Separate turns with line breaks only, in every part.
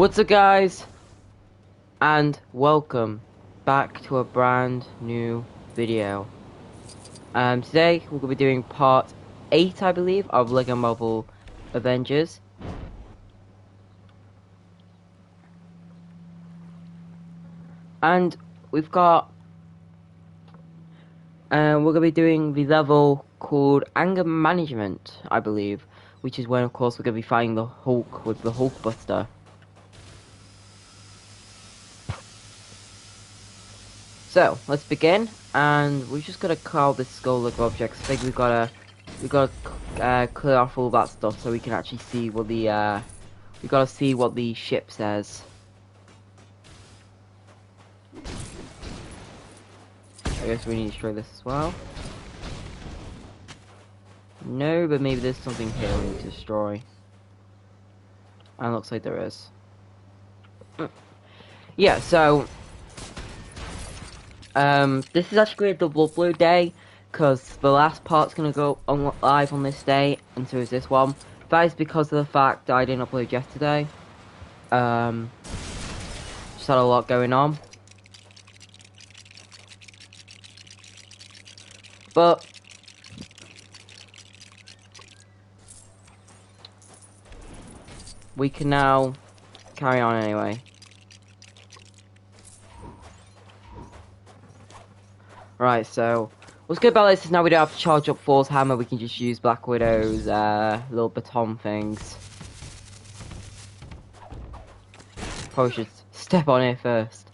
What's up, guys, and welcome back to a brand new video. Today we're going to be doing part 8, I believe, of Lego Marvel Avengers. And we've got, we're going to be doing the level called Anger Management, I believe, which is when, of course, we're going to be fighting the Hulk with the hulkbuster. So let's begin, and we're just gonna call this skull like objects. I think we gotta clear off all that stuff so we can actually see what the we gotta see what the ship says. I guess we need to destroy this as well. No, but maybe there's something here we need to destroy. And looks like there is. Yeah, so this is actually a double upload day, because the last part's going to go on live on this day, and so is this one. That is because of the fact that I didn't upload yesterday. Just had a lot going on. But we can now carry on anyway. Right, so what's good about this is now we don't have to charge up Thor's hammer, we can just use Black Widow's little baton things. Probably should step on it first.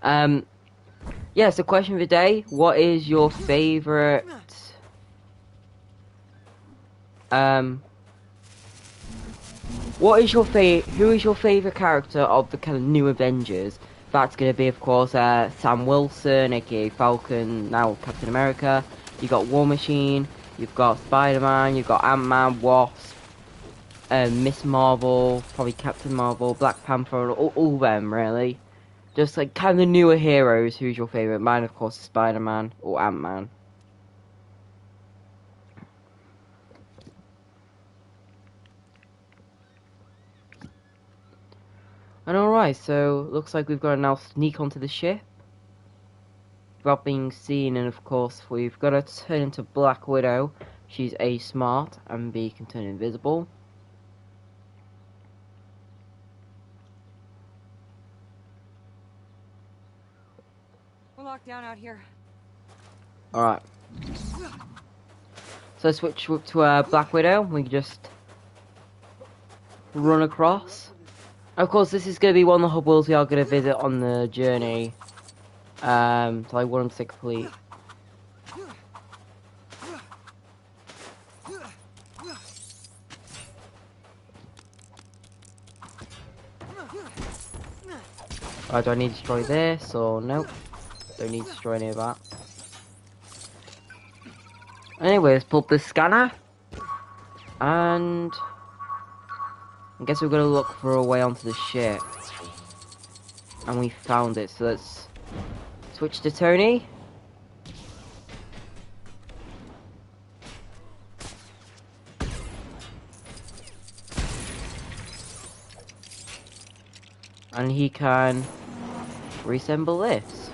Yeah, so question of the day, what is your favourite who is your favourite character of the kind of new Avengers? That's going to be, of course, Sam Wilson, aka Falcon, now Captain America. You've got War Machine, you've got Spider-Man, you've got Ant-Man, Wasp, Miss Marvel, probably Captain Marvel, Black Panther, all them, really. Just, like, kind of the newer heroes. Who's your favourite? Mine, of course, is Spider-Man or Ant-Man. And alright, so looks like we've got to now sneak onto the ship without being seen, and of course we've got to turn into Black Widow. She's A, smart, and B, can turn invisible.
We're locked down out here.
Alright. So switch to Black Widow, we can just run across. Of course, this is going to be one of the hub worlds we are going to visit on the journey. So I want them to complete. Do I need to destroy this, or nope? Don't need to destroy any of that. Anyway, let's pull up the scanner. And I guess we're gonna look for a way onto the ship. And we found it, so let's switch to Tony. And he can reassemble this.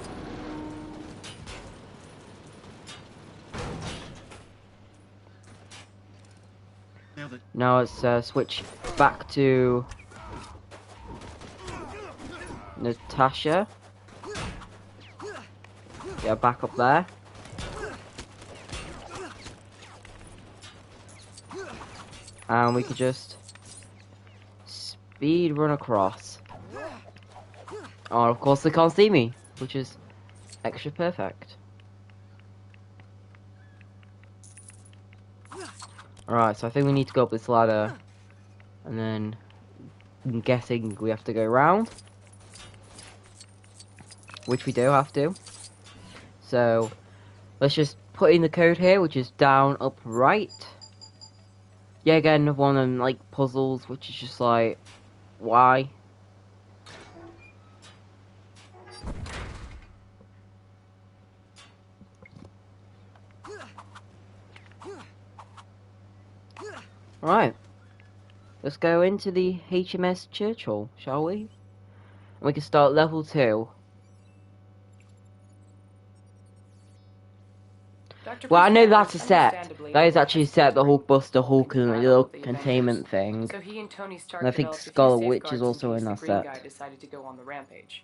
Now let's switch back to Natasha. Yeah, back up there. And we could just speed run across. Oh, of course they can't see me, which is extra perfect. Alright, so I think we need to go up this ladder, and then I'm guessing we have to go round, which we do have to. So let's just put in the code here, which is down, up, right. Yeah, again, another one of them like puzzles, which is just like, why? Right. let's go into the HMS Churchill, shall we? And we can start level 2. Well, I know that's a set. That is actually a set, the hulkbuster, Hulk, and the little containment thing.
So he and Tony Stark
And I think
developed a few
Scarlet Witch is
safeguards
also
in
in
case
that
the green
set.
guy decided to go on the rampage.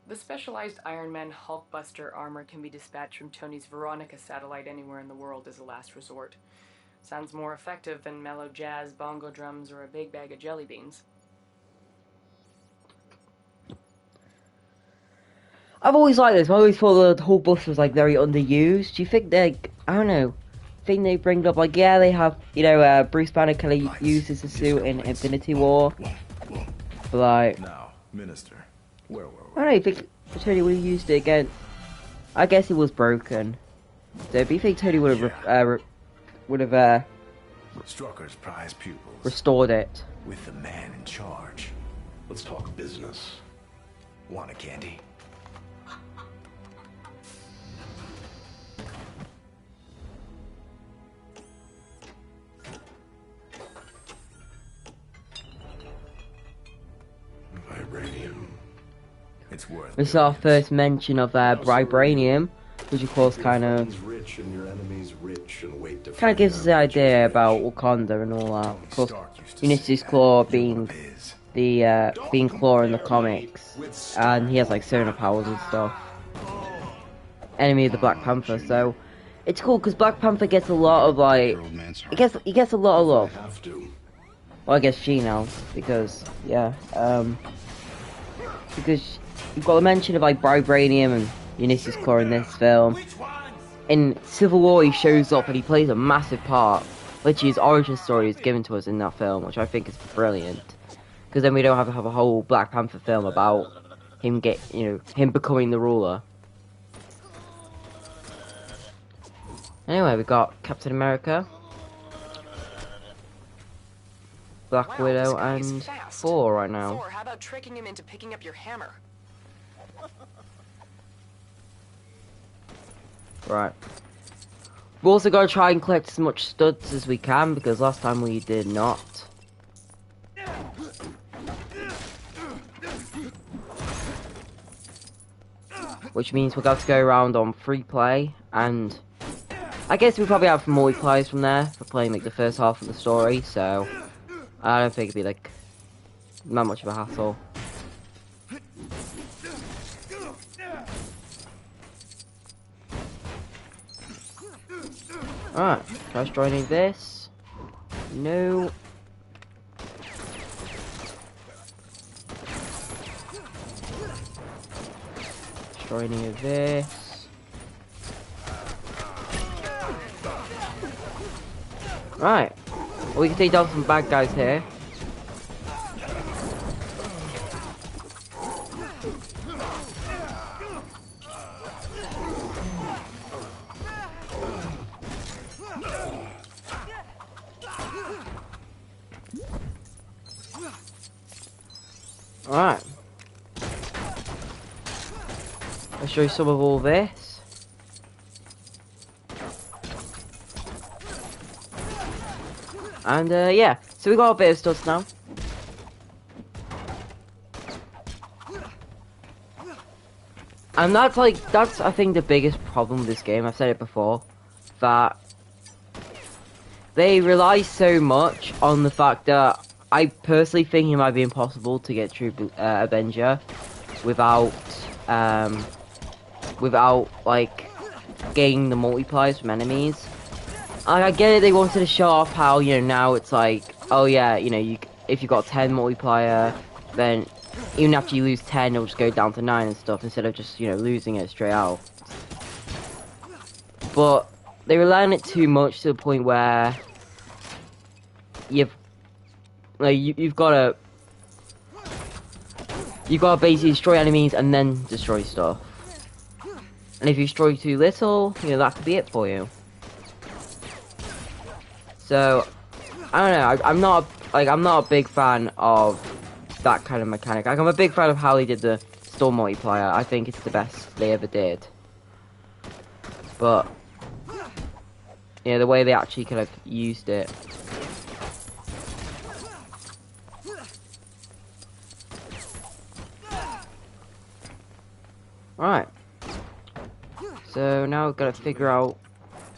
The specialized Iron Man hulkbuster armor can be dispatched from Tony's Veronica satellite anywhere in the world as a last resort. Sounds more effective than mellow jazz, bongo drums, or a big bag of jelly beans.
I've always liked this. I always thought the hulkbuster was like very underused. Do you think they, I don't know, think they bring up like, yeah, they have, you know, Bruce Banner kind of uses the suit in Infinity War, but like,
now, Minister, where were
I don't know, you think Tony would have used it again? I guess it was broken. So, do you think Tony would have
Strucker's prize pupils
restored it?
with the man in charge?
Let's talk business.
Want a candy?
Vibranium.
It's worth.
This is our first mention of vibranium, which of course kind
Your
of
friend's rich and your enemy's rich and wait to
gives
find
us the
out which is
idea
which.
about Wakanda and all that. Of course,
Stark used to
Ulysses
say
Claw
that.
being
Biz.
the being Claw in the comics, and he has like sonar powers and stuff. Enemy of the Black Panther, so it's cool because Black Panther gets a lot of like, he gets a lot of
I
love.
have to.
Well, I guess she now, because yeah, because you've got the mention of like vibranium and Ulysses Claw in this film. In Civil War, he shows up and he plays a massive part, which his origin story is given to us in that film, which I think is brilliant. Because then we don't have to have a whole Black Panther film about him him becoming the ruler. Anyway, we got Captain America, Black Widow, and Thor right now.
Thor, how about tricking him into picking up your hammer?
Right. We've also got to try and collect as much studs as we can, because last time we did not. Which means we'll have to go around on free play, and I guess we'll probably have multiplayers from there for playing like the first half of the story, so I don't think it'd be like not much of a hassle. Alright, try joining this. No. Joining this. Right. Well, we can take down some bad guys here. Alright. I'll show you some of all this. And yeah, so we got a bit of stuff now. And that's I think the biggest problem with this game, I've said it before, that they rely so much on the fact that I personally think it might be impossible to get true Avenger without like getting the multipliers from enemies. I get it, they wanted to show off how, you know, now it's like, oh yeah, you know, if you got 10 multiplier, then even after you lose 10, it'll just go down to 9 and stuff, instead of just, you know, losing it straight out. But they rely on it too much to the point where you've got to basically destroy enemies and then destroy stuff. And if you destroy too little, you know, that could be it for you. So I don't know. I'm not a big fan of that kind of mechanic. Like, I'm a big fan of how they did the storm multiplier. I think it's the best they ever did. But yeah, the way they actually kind of used it. Right. So now we've got to figure out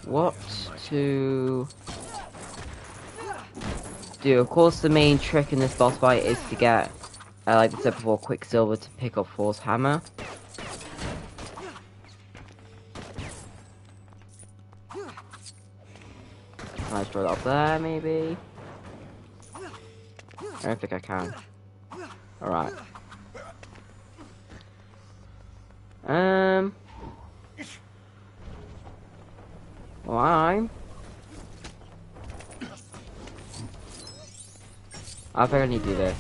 what to do. Of course, the main trick in this boss fight is to get, like I said before, Quicksilver to pick up Thor's hammer. Let's throw that up there, maybe. I don't think I can. Alright. Well, I think I need to do this.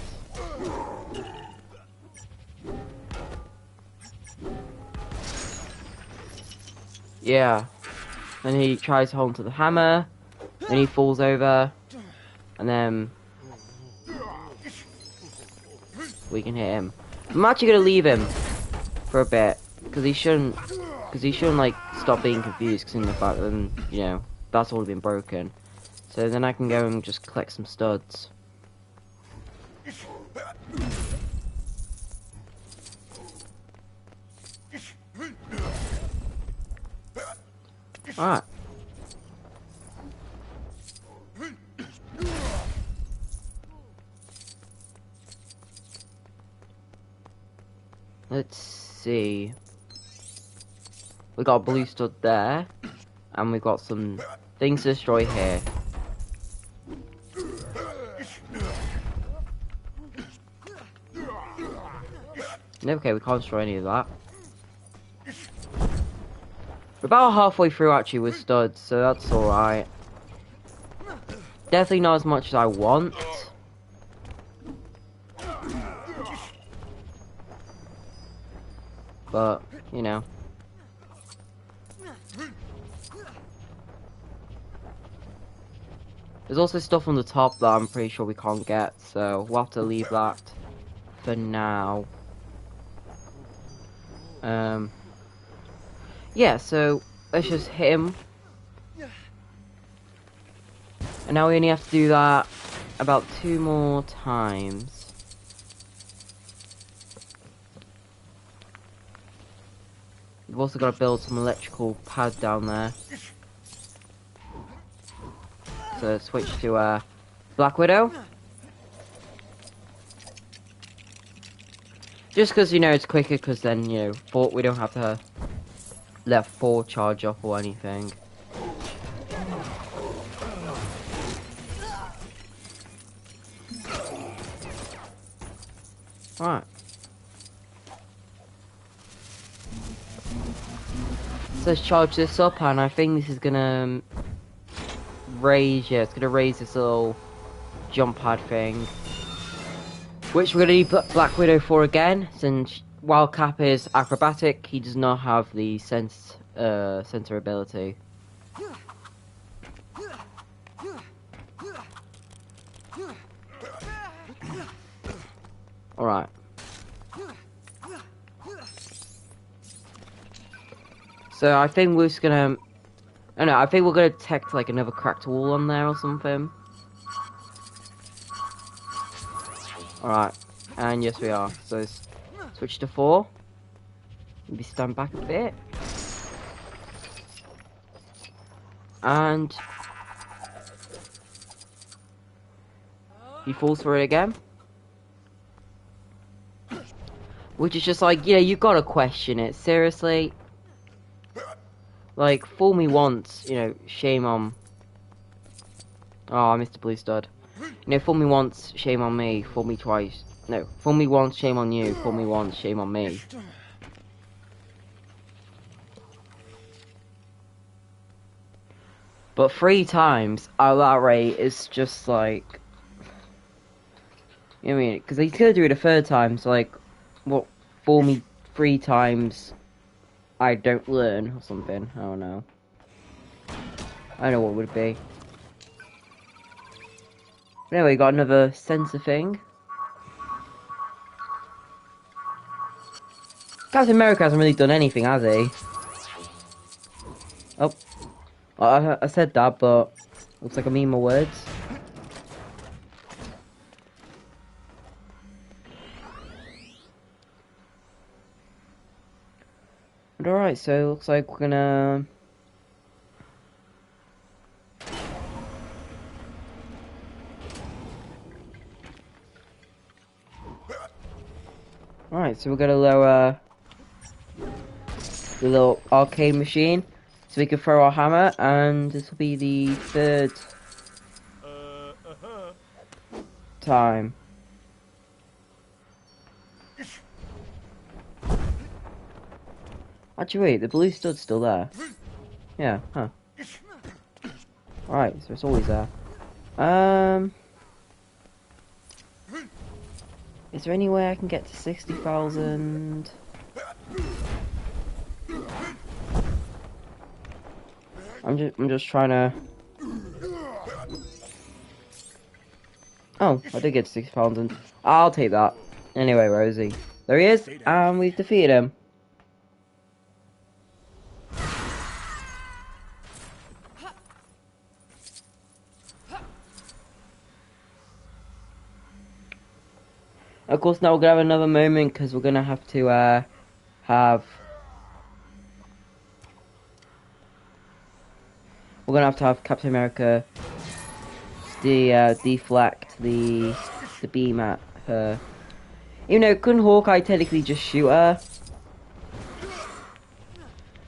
Yeah. And he tries to hold onto the hammer, then he falls over, and then we can hit him. I'm actually gonna leave him for a bit, because he shouldn't like stop being confused, because in the fact that, you know, that's all been broken. So then I can go and just collect some studs. Alright. Let's see. We got a blue stud there, and we got some things to destroy here. Okay, we can't destroy any of that. We're about halfway through actually with studs, so that's alright. Definitely not as much as I want. But, you know. There's also stuff on the top that I'm pretty sure we can't get, so we'll have to leave that for now. Yeah, so let's just hit him. And now we only have to do that about 2 more times. We've also got to build some electrical pad down there. So switch to Black Widow. Just because, you know, it's quicker, because then, you know, we don't have to let 4 charge up or anything. Alright. So let's charge this up, and I think this is gonna raise, yeah, it's gonna raise this little jump pad thing. Which we're gonna need Black Widow for again, since while Cap is acrobatic, he does not have the sensor ability. Alright. So I think we're just gonna... I don't know, I think we're gonna detect like another cracked wall on there or something. Alright. And yes we are. So switch to 4. Maybe stand back a bit. And... he falls for it again. Which is just like, yeah, you gotta question it, seriously. Like, fool me once, you know, shame on... Oh, I missed a blue stud. You know, fool me once, shame on me. Fool me twice. No, fool me once, shame on you. Fool me once, shame on me. But 3 times at that rate is just like... You know what I mean? Because he's gonna do it a 3rd time, so like... What, fool me 3 times... I don't learn, or something. I don't know. I don't know what would it be. But anyway, got another sensor thing. Captain America hasn't really done anything, has he? Oh. I said that, but... Looks like I mean my words. alright, so looks like we're gonna... Alright, so we're gonna lower the little arcade machine so we can throw our hammer, and this will be the third time. Actually, wait, the blue stud's still there. Yeah, huh. Alright, so it's always there. Is there any way I can get to 60,000? I'm just trying to... Oh, I did get to 60,000. I'll take that. Anyway, Rosie. There he is, and we've defeated him. Of course, now we're gonna have another moment because we're gonna have to have Captain America deflect the beam at her. Even though couldn't Hawkeye technically just shoot her?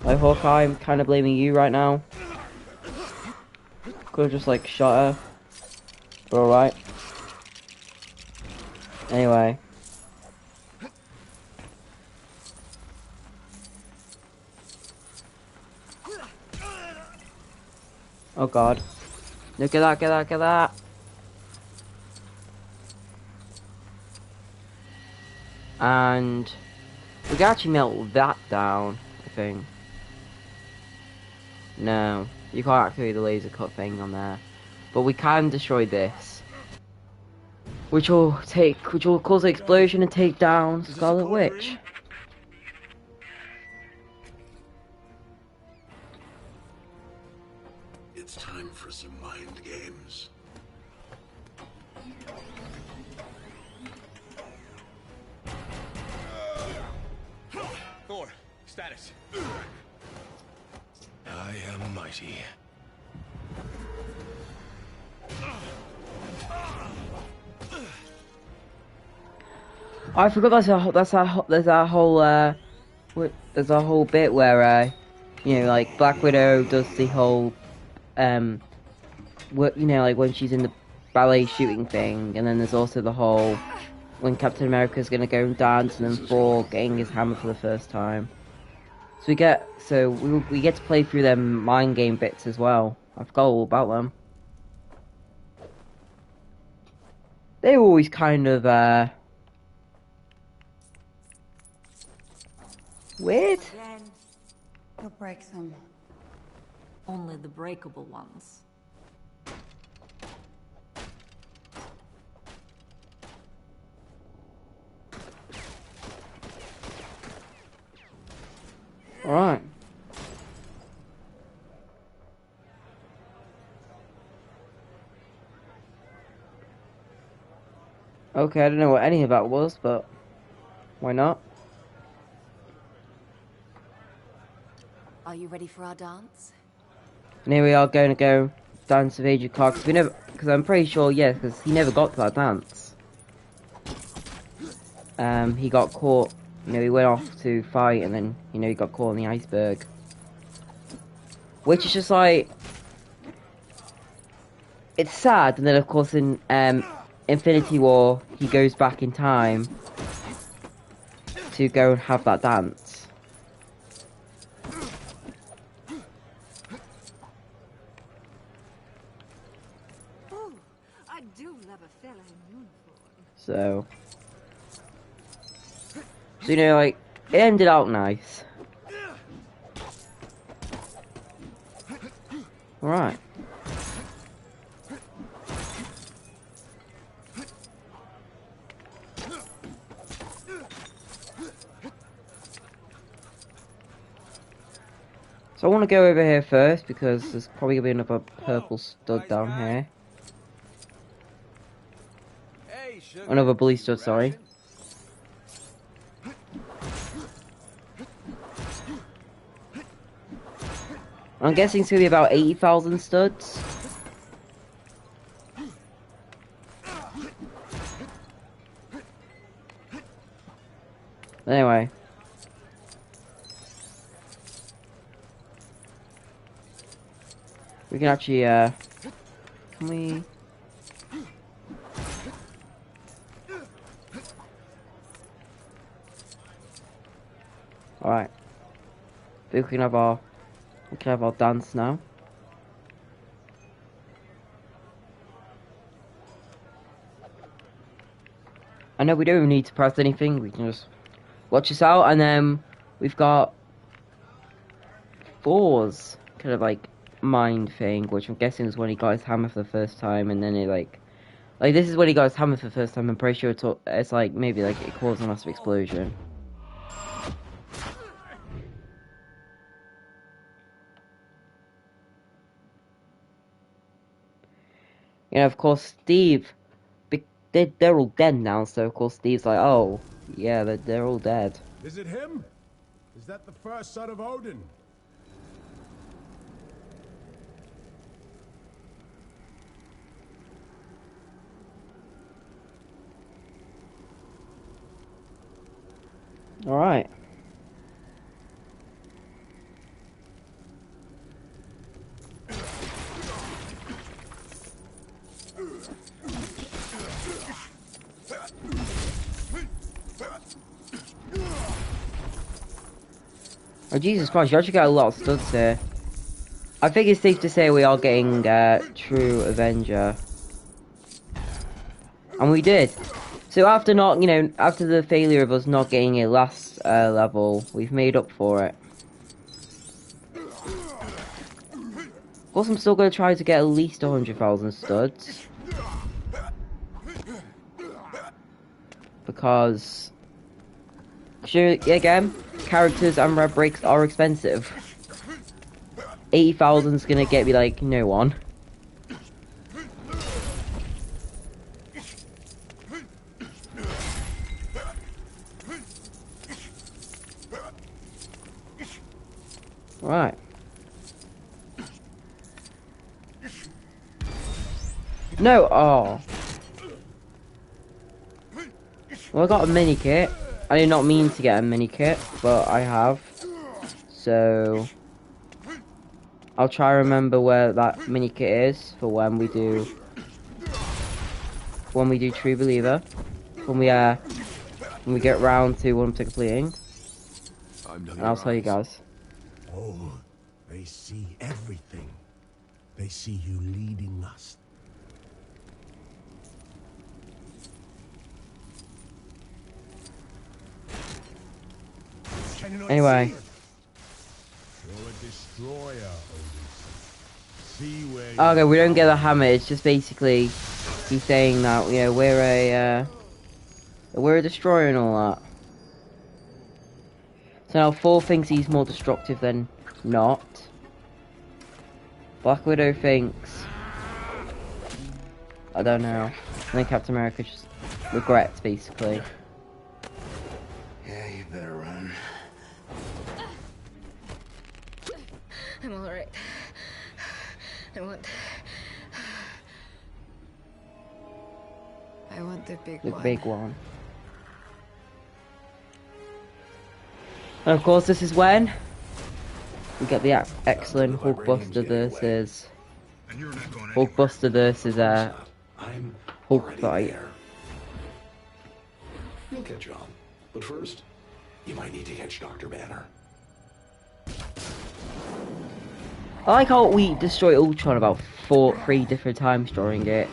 Like Hawkeye, I'm kind of blaming you right now. Could have just like shot her. But alright. Anyway. Oh god. Look at that, get that, get that. And we can actually melt that down, I think. No, you can't activate the laser cut thing on there. But we can destroy this. Which will cause an explosion and take down Scarlet Witch.
It's time for some mind games.
Thor, status. I am mighty.
I forgot there's a whole bit where you know, like Black Widow does the whole you know, like when she's in the ballet shooting thing, and then there's also the whole when Captain America's gonna go and dance, and then Thor getting his hammer for the first time. So we get to play through them mind game bits as well. I forgot all about them. They were always kind of weird.
Again, you'll break them.
Only the breakable ones.
Alright. Okay, I don't know what any of that was, but why not?
Are you ready for our dance?
And here we are going to go dance with Agent Clark, because I'm pretty sure, yes, because he never got to that dance. He got caught, you know, he went off to fight, and then, you know, he got caught on the iceberg. Which is just like, it's sad, and then of course in Infinity War, he goes back in time to go and have that dance.
Ooh, I do love a fella in uniform.
So you know, like, it ended out nice. Alright. So I want to go over here first because there's probably going to be another purple stud down here. Another blue stud, sorry. I'm guessing it's gonna be about 80,000 studs. Anyway. We can actually, can we... Alright. We can have our dance now. I know we don't even need to press anything, we can just watch this out, and then we've got Thor's kind of like mind thing, which I'm guessing is when he got his hammer for the first time, and then it like this is when he got his hammer for the first time. I'm pretty sure it's like maybe like it caused a massive explosion. You know, of course, Steve, they're all dead now, so of course Steve's like, oh, yeah, they're all dead.
Is it him? Is that the first son of Odin?
Alright. Oh Jesus Christ, you actually got a lot of studs here. I think it's safe to say we are getting true Avenger. And we did. So after not, you know, after the failure of us not getting a last level, we've made up for it. Of course, I'm still going to try to get at least 100,000 studs. Because, sure, again, characters and red bricks are expensive. 80,000 is going to get me, like, no one. Right. No, oh. Well, I got a mini kit. I did not mean to get a mini kit, but I have. So I'll try to remember where that mini kit is for when we do True Believer. When we get round to what I'm completing. And I'll tell you guys.
Oh, they see everything. They see you leading us.
Anyway.
You're a destroyer, Odin. See where
Okay, we don't get the hammer. It's just basically he's saying that, you know, we're a destroyer and all that. So now Thor thinks he's more destructive than not. Black Widow thinks, I don't know. I think Captain America just regrets, basically.
Yeah, you better run.
I'm alright. I want the big
The
one.
big one. And of course, this is when we get the excellent hulkbuster versus
I'm
Hulk
already
fight.
there. You'll catch on. But first, you might need to catch Dr. Banner.
I like how we destroy Ultron about 3 different times during it.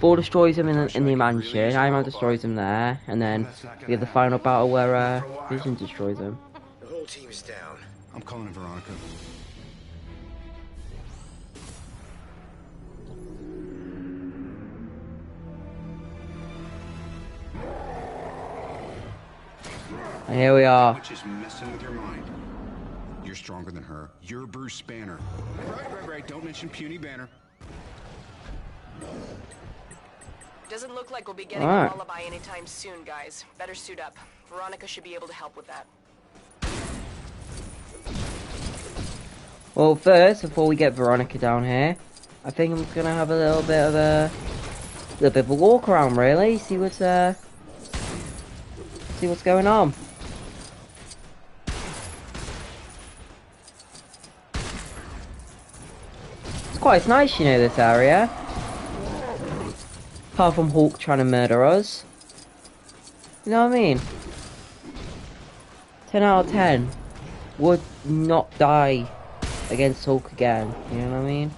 Thor destroys him in the mansion, Iron Man destroys him there, and then we have the final battle where Vision destroys him.
The whole team's down. I'm calling it Veronica.
And here we are.
Which is messing with your mind. You're stronger than her. You're Bruce Banner. Right. Don't mention puny Banner.
Doesn't look like we'll be getting a lullaby anytime soon, guys. Better suit up. Veronica should be able to help with that.
Well, first, before we get Veronica down here, I think I'm gonna have a little bit of a walk around, really. See what's going on. It's quite nice, you know, this area. Apart from Hulk trying to murder us. You know what I mean? 10 out of 10. Would not die against Hulk again. You know what I mean?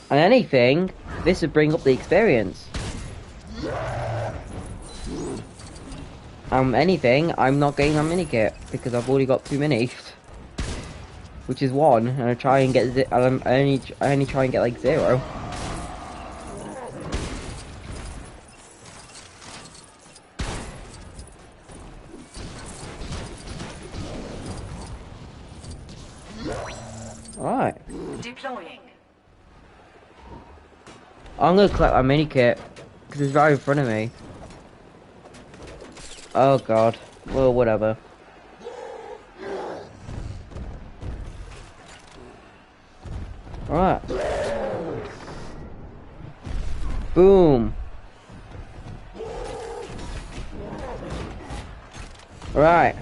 And anything, this would bring up the experience. Anything, I'm not getting that mini kit because I've already got 2 minis, which is 1, and I try and get I only try and get like 0. Alright.
Deploying.
I'm gonna collect my mini kit because it's right in front of me. Oh god. Well, whatever. Alright. Boom. Right.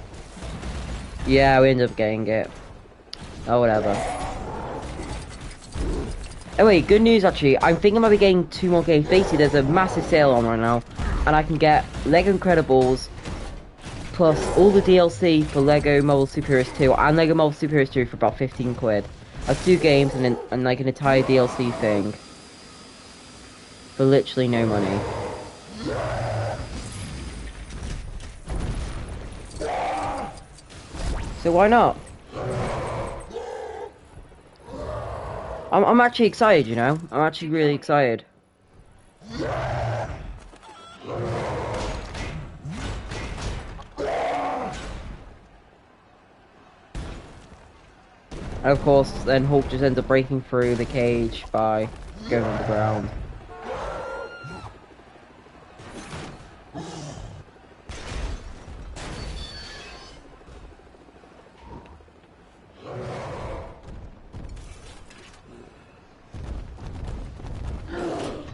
Yeah, we ended up getting it. Oh, whatever. Anyway, good news actually. I'm thinking I might be getting 2 more games. Basically, there's a massive sale on right now. And I can get Lego Incredibles plus all the DLC for Lego Marvel Super Heroes 2 and Lego Marvel Super Heroes 2 for about 15 quid. That's 2 games and like an entire DLC thing. For literally no money. So why not? I'm actually excited, you know? I'm actually really excited. And of course, then Hulk just ends up breaking through the cage by going on the ground.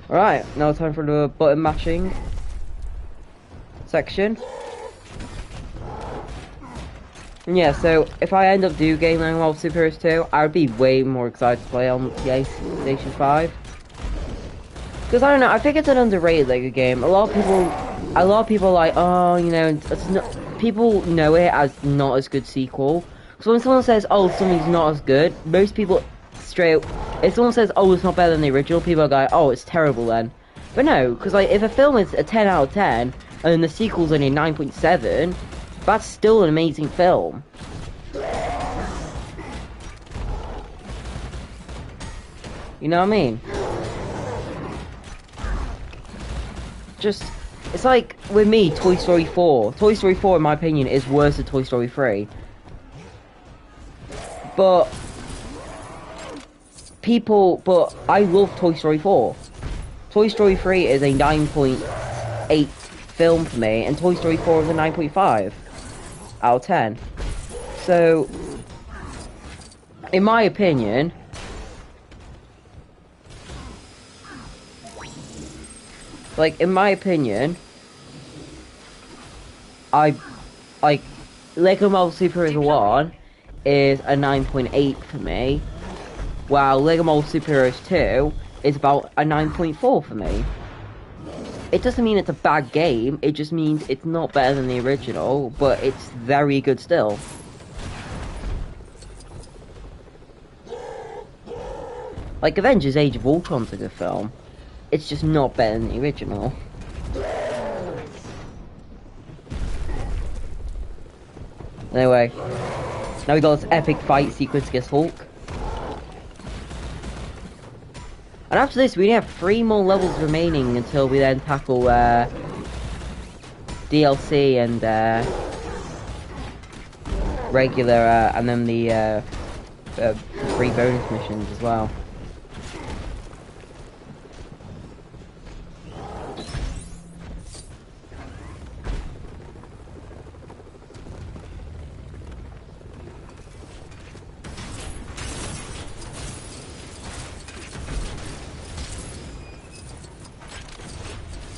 Alright, now time for the button matching section. And yeah, so if I end up getting Lego Marvel Super Heroes 2, I would be way more excited to play on PlayStation 5. Because I don't know, I think it's an underrated Lego game. A lot of people are like, oh, you know, it's not, people know it as not as good sequel. So when someone says, oh, something's not as good, most people if someone says, oh, it's not better than the original, people are like, oh, it's terrible then. But no, because like, if a film is a 10 out of 10, and the sequel's only 9.7, that's still an amazing film. You know what I mean? Just, it's like, with me, Toy Story 4. Toy Story 4, in my opinion, is worse than Toy Story 3. But I love Toy Story 4. Toy Story 3 is a 9.8 film for me, and Toy Story 4 is a 9.5 out of 10. So, in my opinion, Lego Marvel Super Heroes 1 is a 9.8 for me, while Lego Marvel Super Heroes 2 is about a 9.4 for me. It doesn't mean it's a bad game, it just means it's not better than the original, but it's very good still. Like, Avengers Age of Ultron's a good film. It's just not better than the original. Anyway, now we got this epic fight sequence against Hulk. And after this, we have 3 more levels remaining until we then tackle DLC and regular, and then the 3 bonus missions as well.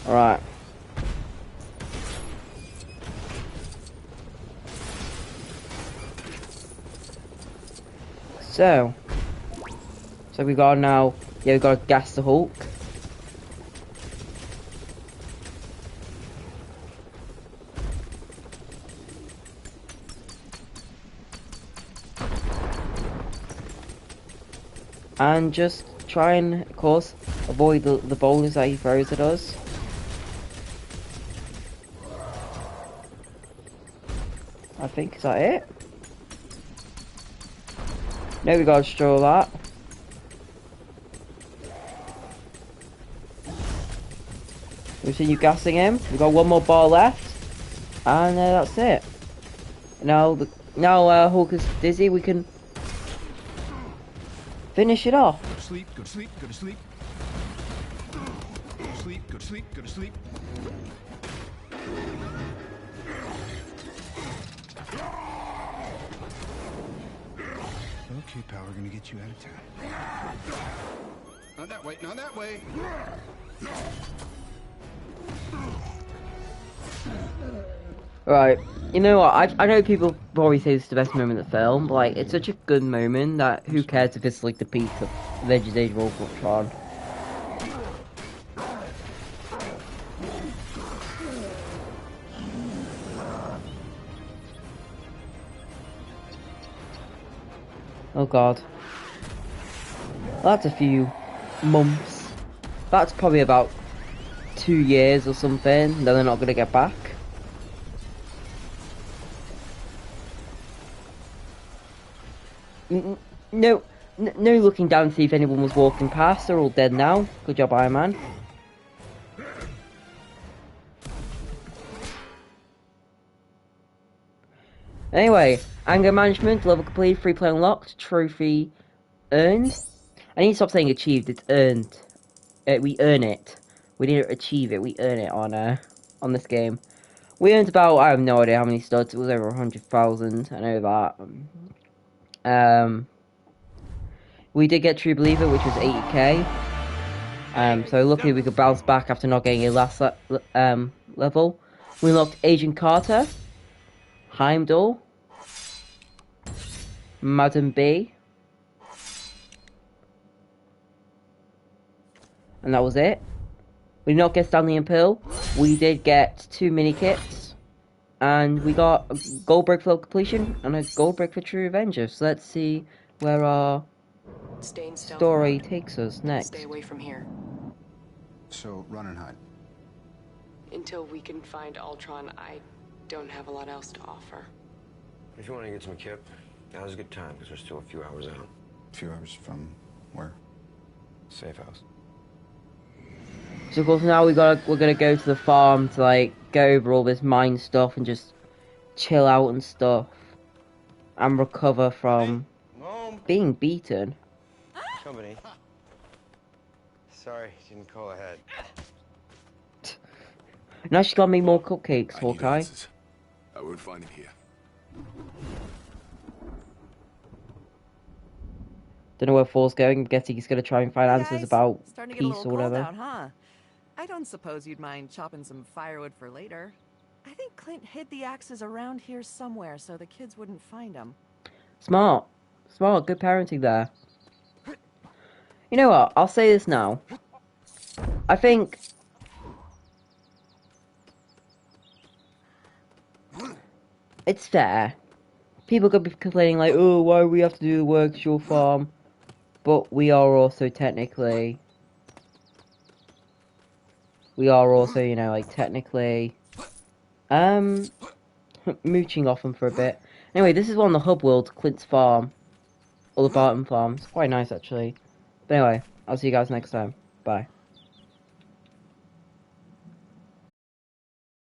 Alright. So we got now, yeah, we got to gas the Hulk. And just try and, of course, avoid the boulders that he throws at us. I think, is that it? No, we gotta destroy that. We've seen you gassing him. We've got one more bar left. And that's it. Now, Hulk is dizzy, we can finish it off.
Go to sleep, go to sleep, go to sleep. Go to sleep, go to sleep, go to sleep. Okay, pal, we're gonna get you out of town. Not that way, not that way.
Right, you know what, I know people probably say this is the best moment in the film, but like, it's such a good moment that who cares if it's like the peak of Avengers Age of Ultron. Oh god. That's a few months. That's probably about 2 years or something that they're not gonna get back. No looking down to see if anyone was walking past. They're all dead now. Good job, Iron Man. Anyway, anger management, level complete, free play unlocked, trophy earned. I need to stop saying achieved, it's earned. We earn it. We didn't achieve it, we earn it on this game. We earned about, I have no idea how many studs, it was over 100,000, I know that. We did get True Believer, which was 80k. So luckily we could bounce back after not getting a last level. We unlocked Agent Carter, Heimdall, Madam B, and that was it. We did not get Stanley and Pearl. We did get 2 mini kits, and we got a gold brick for completion and a gold brick for True Avengers. So let's see where our story takes us next.
Stay away from here.
So, run and hide.
Until we can find Ultron, I don't have a lot else to offer.
If you want to get some kip, now's a good time because we're still a few hours out.
A few hours from where?
Safe house.
So of course now we're gonna go to the farm to like go over all this mine stuff and just chill out and stuff and recover from being beaten.
Company. Sorry, didn't call ahead.
Now she's got me more cupcakes, Hawkeye.
I won't find him here.
Don't know where Thor's going. I'm guessing he's gonna try and find answers about
Starting to get a
peace
little
or whatever.
cold out, huh? I don't suppose you'd mind chopping some firewood for later. I think Clint hid the axes around here somewhere so the kids wouldn't find them.
Smart. Good parenting there. You know what? I'll say this now. I think it's fair. People could be complaining like, oh, why do we have to do the work to your farm? But we are also technically, you know, like technically, mooching off them for a bit. Anyway, this is one of the hub worlds, Clint's farm. Or the Barton farm. It's quite nice actually. But anyway, I'll see you guys next time. Bye.